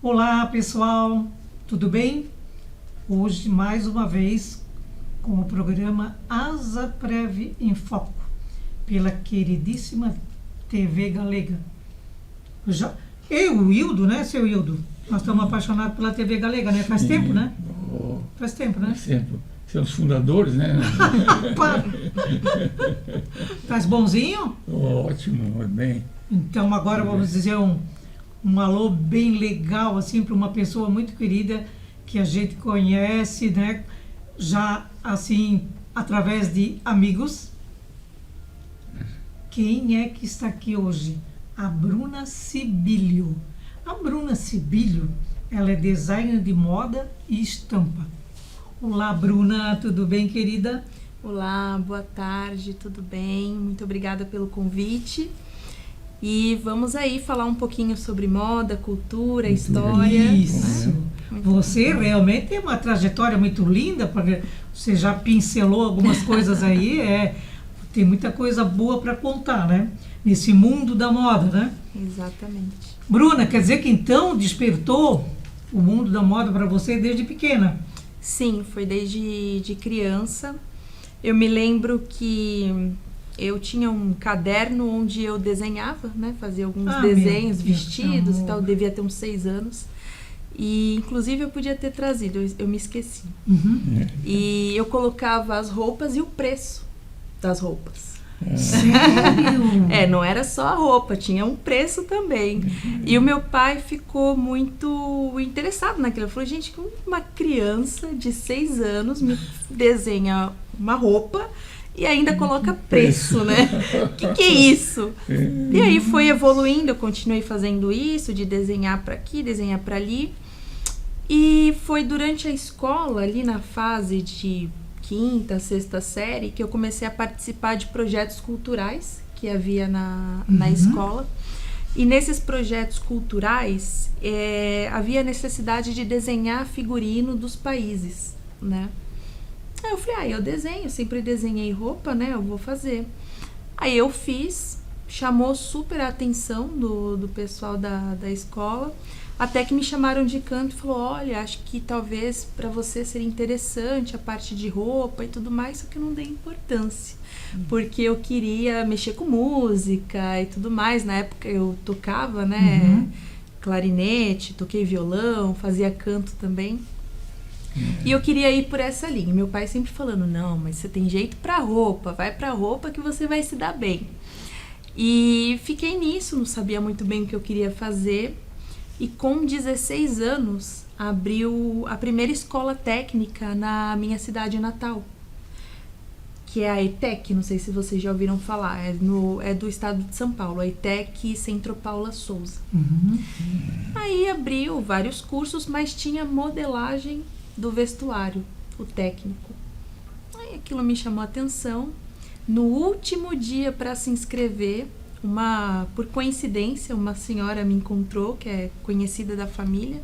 Olá pessoal, tudo bem? Hoje mais uma vez com o programa Asaprev em Foco, pela queridíssima TV Galega. Eu e o Hildo, né, seu Hildo? Nós estamos apaixonados pela TV Galega, né? Faz tempo, né? Faz tempo, né? Faz tempo. São os fundadores, né? Para. Faz bonzinho? Ótimo, bem. Então agora vamos dizer um alô bem legal, assim, para uma pessoa muito querida que a gente conhece, né? Já, assim, através de amigos. Quem é que está aqui hoje? A Bruna Sibilio. A Bruna Sibilio, ela é designer de moda e estampa. Olá, Bruna, tudo bem, querida? Olá, boa tarde, tudo bem? Muito obrigada pelo convite. E vamos aí falar um pouquinho sobre moda, cultura, história. Isso. Né? Você realmente tem uma trajetória muito linda, porque você já pincelou algumas coisas aí, tem muita coisa boa para contar, né? Nesse mundo da moda, né? Exatamente. Bruna, quer dizer que então despertou o mundo da moda para você desde pequena? Sim, foi desde criança. Eu me lembro que eu tinha um caderno onde eu desenhava, né? Fazia alguns desenhos, vestidos e tal. Devia ter uns 6 anos. E, inclusive, eu podia ter trazido, eu me esqueci. Uhum. E eu colocava as roupas e o preço das roupas. Sério? Não era só a roupa, tinha um preço também. E o meu pai ficou muito interessado naquilo. Ele falou, gente, como uma criança de 6 anos me desenha uma roupa e ainda coloca preço, né? O que é isso? E aí foi evoluindo, eu continuei fazendo isso, de desenhar para aqui, desenhar para ali. E foi durante a escola, ali na fase de 5ª, 6ª série, que eu comecei a participar de projetos culturais que havia na escola. E nesses projetos culturais, havia necessidade de desenhar figurino dos países, né? Aí eu falei, eu desenho, sempre desenhei roupa, né? Eu vou fazer. Aí eu fiz, chamou super a atenção do pessoal da escola, até que me chamaram de canto e falou, olha, acho que talvez para você seria interessante a parte de roupa e tudo mais, só que eu não dei importância, porque eu queria mexer com música e tudo mais. Na época eu tocava, né, clarinete, toquei violão, fazia canto também. E eu queria ir por essa linha. Meu pai sempre falando, não, mas você tem jeito pra roupa, vai pra roupa que você vai se dar bem. E fiquei nisso, não sabia muito bem o que eu queria fazer. E com 16 anos, abriu a primeira escola técnica na minha cidade natal, que é a ETEC, não sei se vocês já ouviram falar, é do estado de São Paulo, a ETEC Centro Paula Souza. Aí abriu vários cursos, mas tinha modelagem do vestuário, o técnico. Aí aquilo me chamou a atenção. No último dia para se inscrever, por coincidência, uma senhora me encontrou, que é conhecida da família,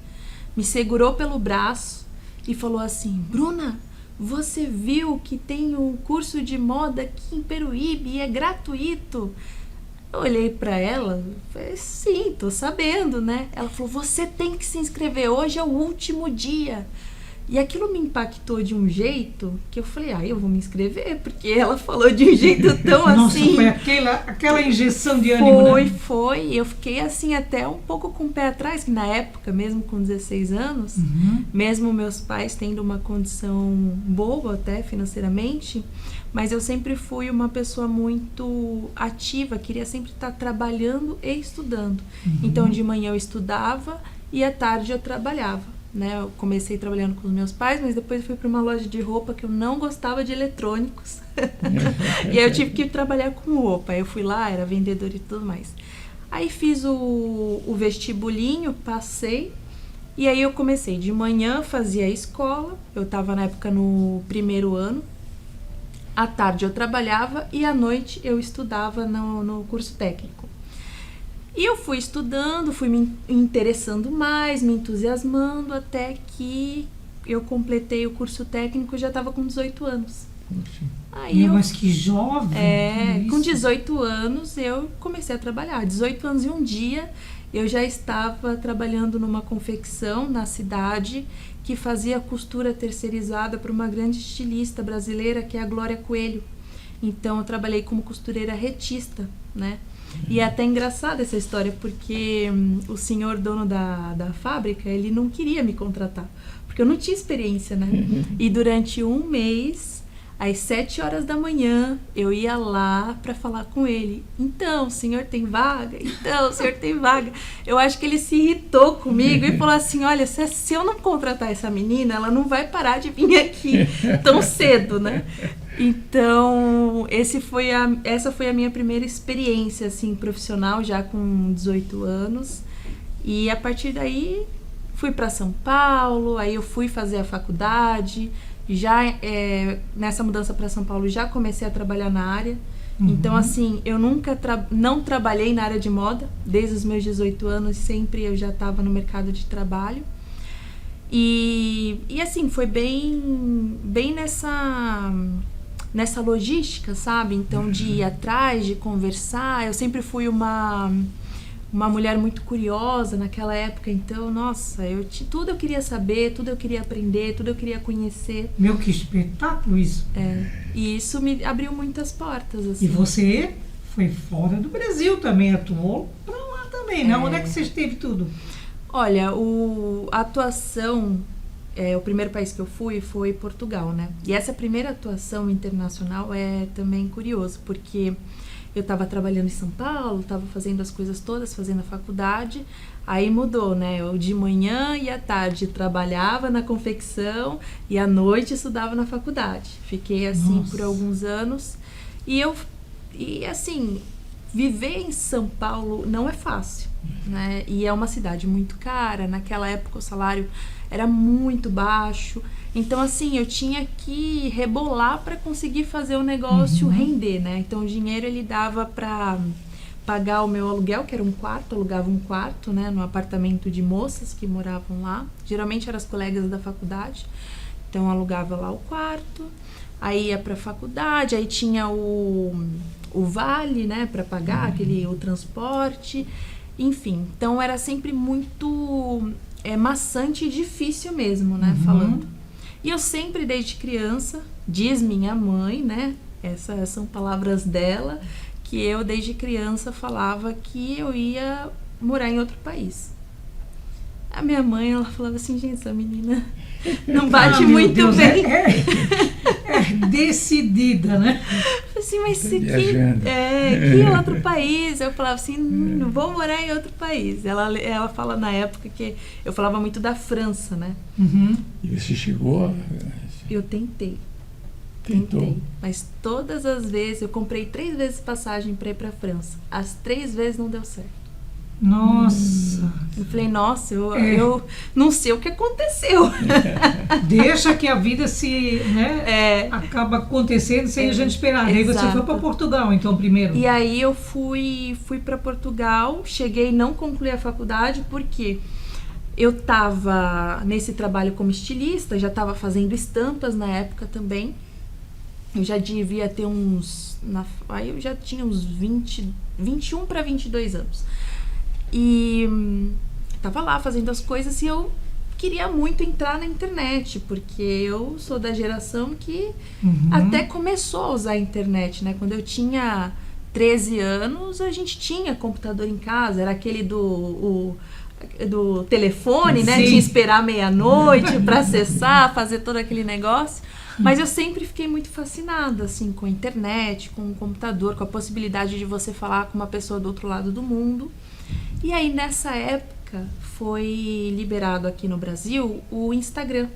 me segurou pelo braço e falou assim, Bruna, você viu que tem um curso de moda aqui em Peruíbe e é gratuito? Eu olhei para ela e falei, sim, tô sabendo, né? Ela falou, você tem que se inscrever, hoje é o último dia. E aquilo me impactou de um jeito que eu falei, eu vou me inscrever, porque ela falou de um jeito tão Nossa, assim. foi aquela injeção de ânimo, né? Foi. Eu fiquei assim até um pouco com o pé atrás, que na época, mesmo com 16 anos, mesmo meus pais tendo uma condição boa até financeiramente, mas eu sempre fui uma pessoa muito ativa, queria sempre estar trabalhando e estudando. Então de manhã eu estudava e à tarde eu trabalhava. Né, eu comecei trabalhando com os meus pais, mas depois eu fui para uma loja de roupa que eu não gostava de eletrônicos. E aí eu tive que trabalhar com roupa. Aí eu fui lá, era vendedora e tudo mais. Aí fiz o vestibulinho, passei, e aí eu comecei. De manhã fazia a escola, eu estava na época no 1º ano. À tarde eu trabalhava e à noite eu estudava no curso técnico. E eu fui estudando, fui me interessando mais, me entusiasmando, até que eu completei o curso técnico e já estava com 18 anos. Mas que jovem! Com 18 anos eu comecei a trabalhar. 18 anos e um dia eu já estava trabalhando numa confecção na cidade que fazia costura terceirizada para uma grande estilista brasileira, que é a Glória Coelho. Então, eu trabalhei como costureira retista, né? E é até engraçada essa história, porque o senhor dono da fábrica, ele não queria me contratar, porque eu não tinha experiência, né? E durante um mês, às 7 horas da manhã, eu ia lá para falar com ele. Então, o senhor tem vaga? Então, o senhor tem vaga? Eu acho que ele se irritou comigo e falou assim, olha, se eu não contratar essa menina, ela não vai parar de vir aqui tão cedo, né? Então, essa foi a minha primeira experiência, assim, profissional, já com 18 anos. E a partir daí, fui para São Paulo, aí eu fui fazer a faculdade. Já nessa mudança para São Paulo, já comecei a trabalhar na área. Então, assim, eu nunca não trabalhei na área de moda. Desde os meus 18 anos, sempre eu já estava no mercado de trabalho. E assim, foi bem nessa logística, sabe? Então, de ir atrás, de conversar. Eu sempre fui uma mulher muito curiosa naquela época. Então, nossa, tudo eu queria saber, tudo eu queria aprender, tudo eu queria conhecer. Meu, que espetáculo isso. E isso me abriu muitas portas, assim. E você foi fora do Brasil também, atuou pra lá também, né? Onde é que você esteve tudo? Olha, a atuação, o primeiro país que eu fui foi Portugal, né? E essa primeira atuação internacional é também curioso, porque eu estava trabalhando em São Paulo, estava fazendo as coisas todas, fazendo a faculdade, aí mudou, né? Eu de manhã e à tarde trabalhava na confecção e à noite estudava na faculdade. Fiquei assim por alguns anos e assim, viver em São Paulo não é fácil, né? E é uma cidade muito cara, naquela época o salário era muito baixo. Então, assim, eu tinha que rebolar para conseguir fazer o negócio render, né? Então, o dinheiro ele dava para pagar o meu aluguel, que era um quarto, alugava um quarto, né? No apartamento de moças que moravam lá. Geralmente eram as colegas da faculdade. Então, eu alugava lá o quarto, aí ia para a faculdade, aí tinha o vale, né? Para pagar o transporte, enfim. Então, era sempre muito maçante e difícil mesmo, né? Falando. E eu sempre, desde criança, diz minha mãe, né? Essas são palavras dela, que eu, desde criança, falava que eu ia morar em outro país. A minha mãe, ela falava assim, gente, essa menina não bate muito Deus, bem. É decidida, né? Eu falei assim, mas que outro país? Eu falava assim, não vou morar em outro país. Ela fala na época que eu falava muito da França, né? E você chegou? Eu tentei. Tentou? Mas todas as vezes, eu comprei 3 vezes passagem para ir para França. As 3 vezes não deu certo. Nossa. Eu falei, nossa, eu não sei o que aconteceu. Deixa que a vida acaba acontecendo sem a gente esperar. Aí você foi para Portugal, então, primeiro. E aí eu fui para Portugal, cheguei e não concluí a faculdade, porque eu estava nesse trabalho como estilista, já estava fazendo estampas na época também. Eu já devia ter aí eu já tinha uns 21 para 22 anos. E tava lá fazendo as coisas e eu queria muito entrar na internet, porque eu sou da geração que até começou a usar a internet, né? Quando eu tinha 13 anos, a gente tinha computador em casa, era aquele do telefone, né? Tinha que esperar meia-noite para acessar, fazer todo aquele negócio. Mas eu sempre fiquei muito fascinada, assim, com a internet, com o computador, com a possibilidade de você falar com uma pessoa do outro lado do mundo. E aí, nessa época, foi liberado aqui no Brasil o Instagram,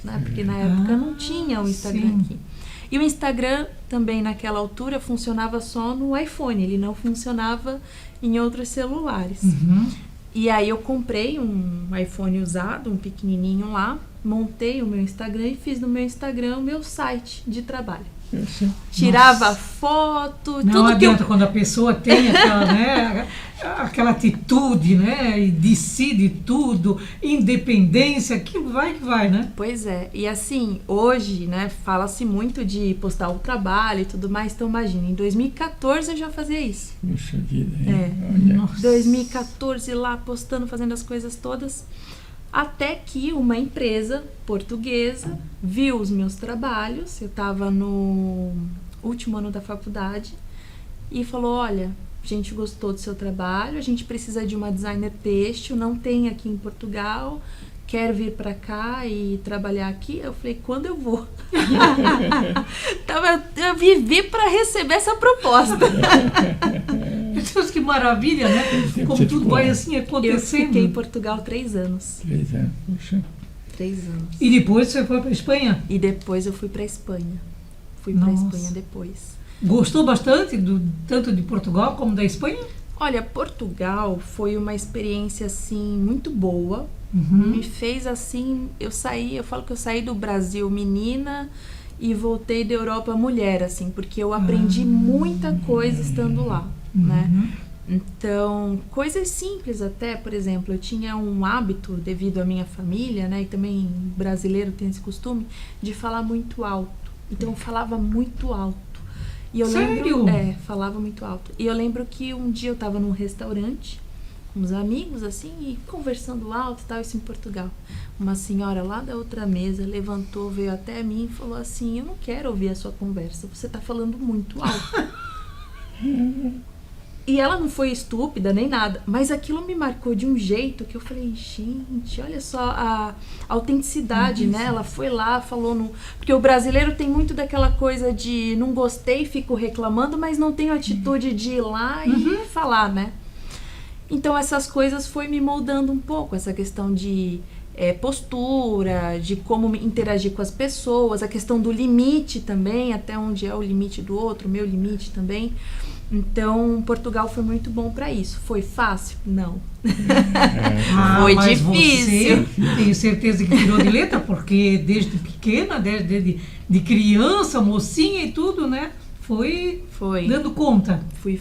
né? Porque na época não tinha o Instagram aqui. E o Instagram também, naquela altura, funcionava só no iPhone, ele não funcionava em outros celulares. E aí eu comprei um iPhone usado, um pequenininho lá, montei o meu Instagram e fiz no meu Instagram o meu site de trabalho. tirava foto, Não tudo que adianta eu... quando a pessoa tem aquela, né, aquela atitude, né, e decide tudo, independência, aquilo vai que vai, né? Pois é, e assim, hoje, né, fala-se muito de postar o trabalho e tudo mais, então imagina, em 2014 eu já fazia isso. Puxa vida, hein? É. Olha. Nossa. 2014 lá postando, fazendo as coisas todas, até que uma empresa portuguesa viu os meus trabalhos, eu estava no último ano da faculdade, e falou, olha, a gente gostou do seu trabalho, a gente precisa de uma designer têxtil, não tem aqui em Portugal, quer vir para cá e trabalhar aqui? Eu falei, quando eu vou? Eu vivi para receber essa proposta. Meu Deus, que maravilha, né? Como tudo vai assim Eu acontecendo. fiquei em Portugal 3 anos. 3 anos, puxa. 3 anos. E depois você foi para Espanha? E depois eu fui para Espanha. Fui para Nossa. Espanha depois. Gostou bastante tanto de Portugal como da Espanha? Olha, Portugal foi uma experiência assim muito boa. Uhum. Me fez assim, eu falo que eu saí do Brasil menina e voltei da Europa mulher, assim, porque eu aprendi muita coisa estando lá, né? Então, coisas simples até, por exemplo, eu tinha um hábito devido à minha família, né, e também brasileiro tem esse costume de falar muito alto. Então, eu falava muito alto. E eu Sério? lembro, falava muito alto. E eu lembro que um dia eu estava num restaurante com uns amigos, assim, e conversando alto e tal, isso em Portugal. Uma senhora lá da outra mesa levantou, veio até mim e falou assim, eu não quero ouvir a sua conversa, você tá falando muito alto. E ela não foi estúpida nem nada, mas aquilo me marcou de um jeito que eu falei, gente, olha só a autenticidade, né? Ela foi lá, falou no... Porque o brasileiro tem muito daquela coisa de não gostei, fico reclamando, mas não tenho atitude de ir lá e falar, né? Então essas coisas foi me moldando um pouco, essa questão de postura, de como interagir com as pessoas, a questão do limite também, até onde é o limite do outro, o meu limite também. Então, Portugal foi muito bom para isso. Foi fácil? Não. Foi mas difícil. Você, tenho certeza que virou de letra, porque desde pequena, desde de criança, mocinha e tudo, né? Foi dando conta. Fui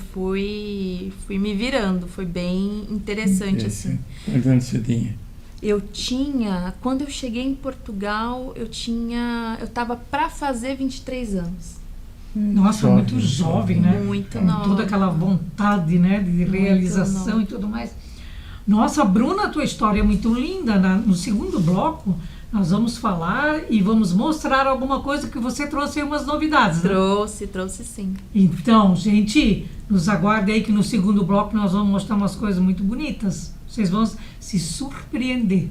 me virando. Foi bem interessante, assim. Quantos anos você tinha? Quando eu cheguei em Portugal, eu tava para fazer 23 anos. Nossa, muito jovem, né? Muito Com nova. toda aquela vontade, né, de realização nova. e tudo mais. Nossa, Bruna, a tua história é muito linda. No segundo bloco, nós vamos falar e vamos mostrar alguma coisa que você trouxe aí, umas novidades, né? Trouxe sim. Então, gente, nos aguarde aí que no segundo bloco nós vamos mostrar umas coisas muito bonitas. Vocês vão se surpreender.